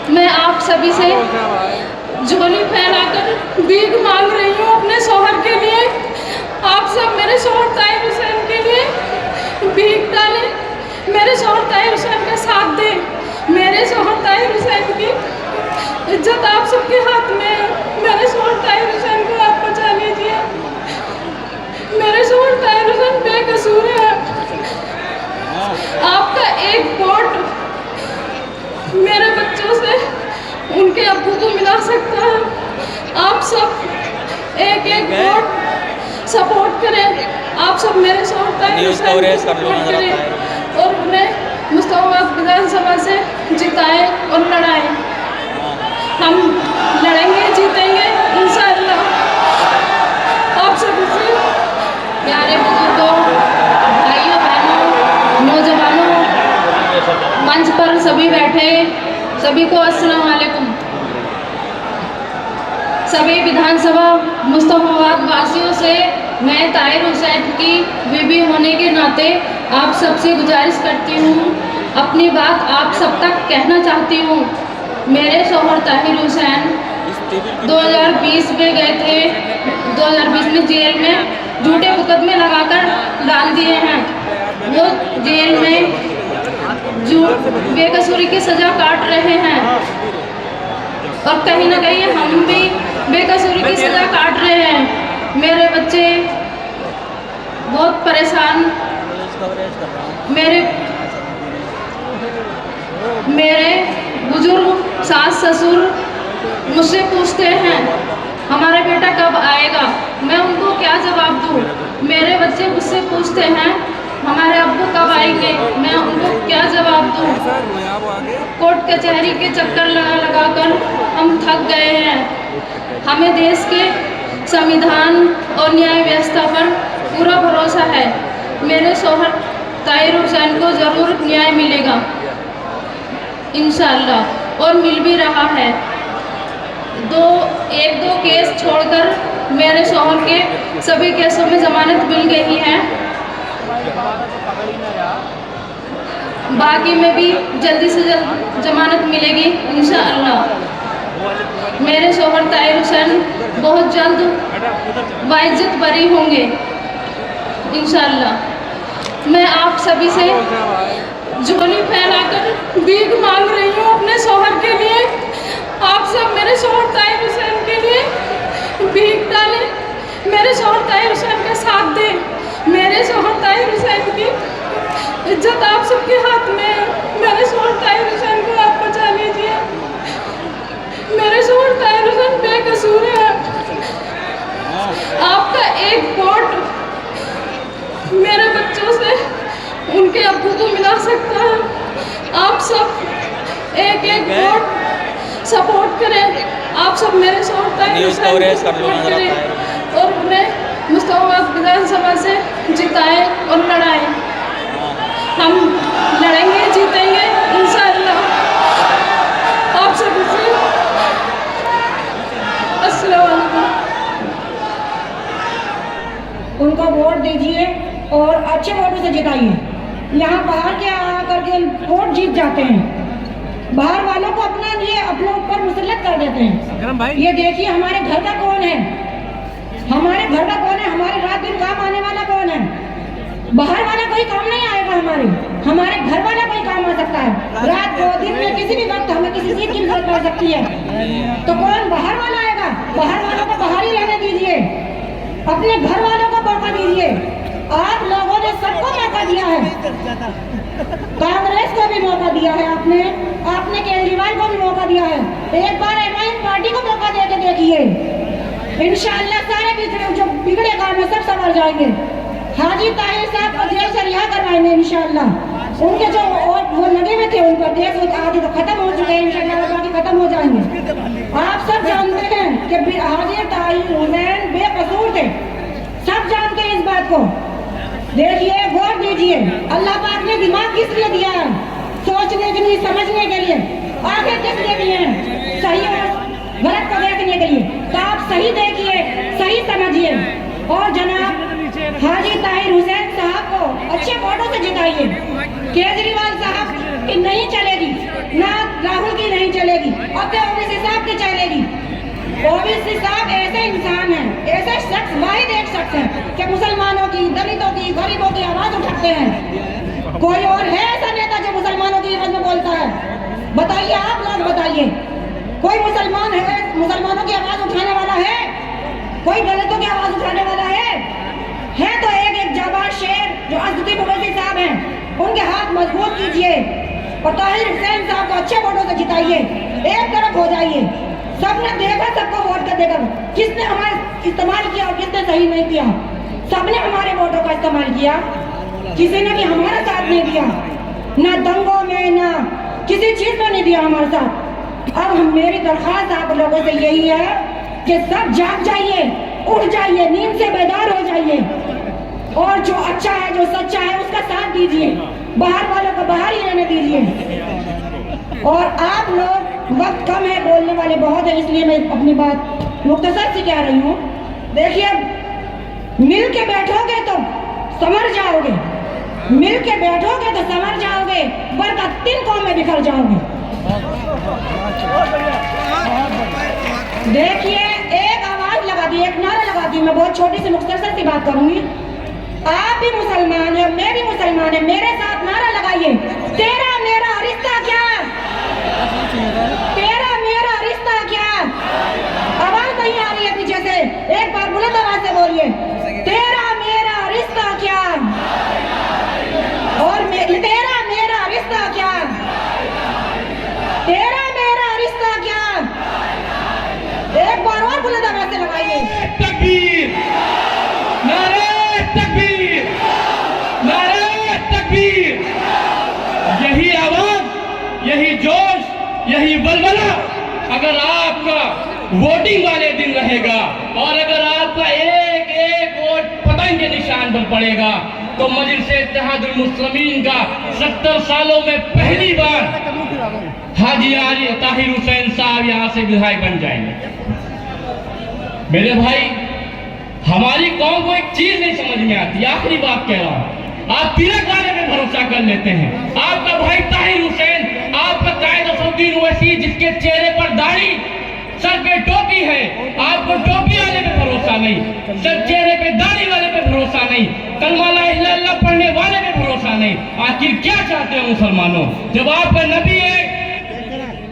मैं आप सभी से झोली फैलाकर भीख मांग रही हूँ अपने शौहर के लिए। आप सब मेरे शौहर ताहिर हुसैन के लिए भीख डालें, मेरे शौहर ताहिर हुसैन का साथ दें। मेरे शौहर ताहिर हुसैन की इज्जत आप सबके हाथ में है। मेरे शौहर ताहिर हुसैन को आप बचा लीजिए। मेरे शौहर ताहिर हुसैन बेकसूर है। आपका एक वोट मेरे बच्चों से उनके अब्बू को मिला सकता है। आप सब एक एक वोट सपोर्ट करें। आप सब मेरे शौहर ताहिर हुसैन को सपोर्ट करें और उन्हें मुस्तफाबाद विधानसभा से जिताएं और लड़ाएं। हम लड़ेंगे, जीतेंगे इंशाअल्लाह। आप सभी से प्यारे बुजुर्गों, भाइयों बहनों, नौजवानों, मंच पर सभी बैठे सभी को अस्सलाम वालेकुम। सभी विधानसभा मुस्तफाबाद वासियों से मैं ताहिर हुसैन की बीवी होने के नाते आप सबसे गुजारिश करती हूँ, अपनी बात आप सब तक कहना चाहती हूँ। मेरे शौहर ताहिर हुसैन 2020 में गए थे, 2020 में जेल में झूठे मुकदमे लगाकर डाल दिए हैं। वो जेल में बेकसूरी की सजा काट रहे हैं और कहीं ना कहीं हम भी बेकसूरी की सजा काट रहे हैं। मेरे बच्चे बहुत परेशान, मेरे बुजुर्ग सास ससुर मुझसे पूछते हैं हमारा बेटा कब आएगा, मैं उनको क्या जवाब दूँ। मेरे बच्चे मुझसे पूछते हैं हमारे अब्बू कब आएंगे, मैं उनको क्या जवाब दूँ। कोर्ट कचहरी के चक्कर लगा कर हम थक गए हैं। हमें देश के संविधान और न्याय व्यवस्था पर पूरा भरोसा है। मेरे शौहर ताहिर हुसैन को ज़रूर न्याय मिलेगा इंशाअल्लाह, और मिल भी रहा है। एक दो केस छोड़कर मेरे शौहर के सभी केसों में जमानत मिल गई है। बाकी में भी जल्दी से जल्द जमानत मिलेगी इंशाअल्लाह। मेरे शौहर ताहिर हुसैन बहुत जल्द बाइज्जत बरी होंगे इंशाअल्लाह। मैं आप सभी से झोली फैलाकर भीख मांग रही हूँ अपने शौहर के लिए। आप सब मेरे शौहर ताहिर हुसैन के लिए भीख डालें, मेरे शौहर ताहिर हुसैन का साथ दें। मेरे शौहर ताहिर हुसैन की इज्जत आप सबके हाथ में है। मेरे शौहर ताहिर हुसैन को आप बचा लीजिए। मेरे शौहर ताहिर हुसैन बेकसूर है। आपका एक वोट मेरे बच्चों से उनके अब्बू को मिला सकता है। आप सब एक एक वोट सपोर्ट करें। आप सब मेरे शौहर ताहिर हुसैन को सपोर्ट करें और उन्हें मुस्तफाबाद विधानसभा से जिताएं और लड़ाएं। हम लड़ेंगे, जीतेंगे इंशाअल्लाह। आप सभी से अस्सलाम वालेकुम। उनको वोट दीजिए और अच्छे वोटों से जिताइए। यहाँ बाहर के आकर के वोट जीत जाते हैं, बाहर वालों को अपने ऊपर मुसल्लत कर देते हैं। ये देखिए हमारे घर का कौन है, हमारे घर का कौन है, हमारे रात दिन काम आने वाला कौन है। बाहर वाला कोई काम नहीं आएगा, हमारे घर वाला कोई काम आ सकता है। रात को दिन में किसी भी वक्त हमें किसी चीज की जरूरत पड़ सकती है, तो कौन बाहर वाला आएगा। बाहर वालों को बाहर ही रहने दीजिए, अपने घर वालों को मौका दीजिए। आप लोगों ने सबको मौका दिया है, कांग्रेस को भी मौका दिया है, आपने केजरीवाल को भी मौका दिया है। एक बार एमआईएम पार्टी को मौका दे के देखिए, इंशाअल्लाह सारे जो बिगड़े काम है सब संभल जाएंगे। हाजी ताहिर साहब को जेल से रिहा करवाएंगे इंशाअल्लाह। उनके जो वो लगे हुए थे उन पर केस आदि तो खत्म हो चुके हैं इंशाअल्लाह, बाकी खत्म हो जाएंगे। आप सब जानते हैं कि हाजी ताहिर हुसैन बेकसूर थे, सब जानते हैं इस बात को। देखिए वोट दीजिए। अल्लाह पाक ने दिमाग किस लिए दिया है, सोचने के लिए, समझने के लिए। आगे किस लिए दिए हैं, सही और गलत को देखने के लिए। तो आप सही देखिए, सही समझिए और जनाब हाजी ताहिर हुसैन साहब को अच्छे वोटों से जिताइए। केजरीवाल साहब की नहीं चलेगी, ना राहुल की नहीं चलेगी। ओवैसी साहब ऐसे इंसान हैं, ऐसे शख्स, वाहिद एक शख्स है कि मुसलमानों की, दलितों की, गरीबों की आवाज उठाते हैं। कोई और है ऐसा नेता जो मुसलमानों की आवाज में बोलता है? बताइए, आप लोग बताइए, कोई मुसलमान है, मुसलमानों की आवाज उठाने वाला है? कोई दलितों की आवाज उठाने वाला है तो एक जाबाज शेर जो असदुद्दीन ओवैसी साहब हैं, उनके हाथ मजबूत कीजिए और ताहिर हुसैन साहब को अच्छे वोटों से जिताइए, एक तरफ हो जाइए। सबने देखा, सबको वोट कर देगा, किसने हमारे इस्तेमाल किया और किसने सही नहीं किया। सबने हमारे वोटों का इस्तेमाल किया, किसी ने भी हमारा साथ नहीं दिया, ना दंगों में, ना किसी चीज में नहीं दिया हमारे साथ। अब मेरी दरख्वास्त आप लोगों से यही है कि सब जाग जाइए, उठ जाइए, नींद से बेदार हो जाइए और जो अच्छा है, जो सच्चा है, उसका साथ दीजिए, बाहर वालों को बाहर ही रहने दीजिए। और आप लोग, वक्त कम है, बोलने वाले बहुत है, इसलिए मैं अपनी बात मुख्तसर से कह रही हूँ। देखिए, मिल के बैठोगे तो समझ जाओगे, मिल के बैठोगे तो समझ जाओगे, वरना 3 कौम में बिखर जाओगे। देखिए, एक आवाज लगा दी, एक नारा लगा दी, मैं बहुत छोटी सी मुख्तसर सी बात करूंगी। आप भी मुसलमान है, मैं भी मुसलमान है, मेरे साथ नारा लगाइए, तेरा मेरा रिश्ता क्या, तेरा मेरा रिश्ता क्या। आवाज नहीं आ रही है पीछे से, एक बार बुलंद आवाज से बोलिए, तेरा मेरा रिश्ता क्या, और तेरा मेरा रिश्ता क्या, तेरा मेरा रिश्ता क्या। एक बार और बुलंद आवाज से लगाइए, तकबीर, नारे तकबीर, नारे तकबीर। यही आवाज, यही जोश, यही बलबला अगर आपका वोटिंग वाले दिन रहेगा और अगर आपका एक एक वोट पतंग के निशान पर पड़ेगा तो मजलिस इत्तेहादुल मुस्लिमीन का 70 सालों में पहली बार हाजी आली ताहिर हुसैन साहब यहाँ से विधायक बन जाएंगे। मेरे भाई, हमारी कौम को एक चीज नहीं समझ में आती, आखिरी बात कह रहा हूं, आप तिलक वाले पे भरोसा कर लेते हैं। आपका भाई ताहिर हुसैन, आपका कायद असदुद्दीन ओवैसी जिसके चेहरे पर दाढ़ी, सर पे टोपी है, आपको टोपी वाले पे भरोसा नहीं, सर चेहरे पे दाढ़ी वाले पे भरोसा नहीं, कलमा ला इलाहा इल्लल्लाह पढ़ने वाले पे भरोसा नहीं। आखिर क्या चाहते हो मुसलमानों, जब आपका नबी है,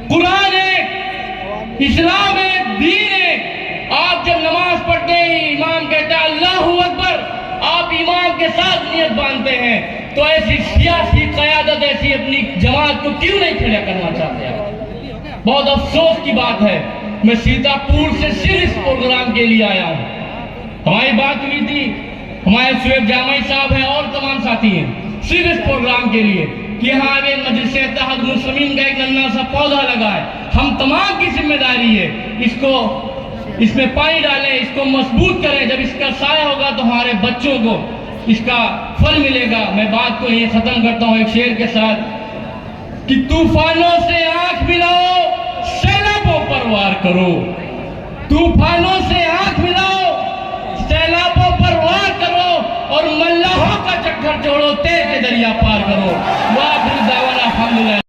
कुरान है, इस्लाम है, दीन है, आप जब नमाज पढ़ते हैं, इमाम कहता है अल्लाहू अकबर, आप इमाम के साथ नियत बांधते हैं, तो ऐसी सियासी क़यादत, ऐसी अपनी जमात को क्यों नहीं खड़ा करना चाहते हैं? बहुत अफसोस की बात है। मैं सीतापुर से सिर्फ इस प्रोग्राम के लिए आया हूँ। हमारी बात हुई थी, हमारे शुएब जामई साहब हैं और तमाम साथी हैं, सिर्फ इस प्रोग्राम के लिए कि यहाँ एक मजलिस इत्तेहादुल मुस्लिमीन का एक नन्हा सा पौधा लगा है। हम तमाम की जिम्मेदारी है, इसको, इसमें पानी डालें, इसको मजबूत करें। जब इसका साया होगा तो हमारे बच्चों को इसका फल मिलेगा। मैं बात को ये खत्म करता हूँ एक शेर के साथ कि तूफानों से आंख मिलाओ, सैलाबों पर वार करो, तूफानों से आंख मिलाओ, सैलाबों पर वार करो और मल्लाहों का चक्कर छोड़ो, तेज के दरिया पार करो। वाह दावना अल्हम्दुलिल्लाह।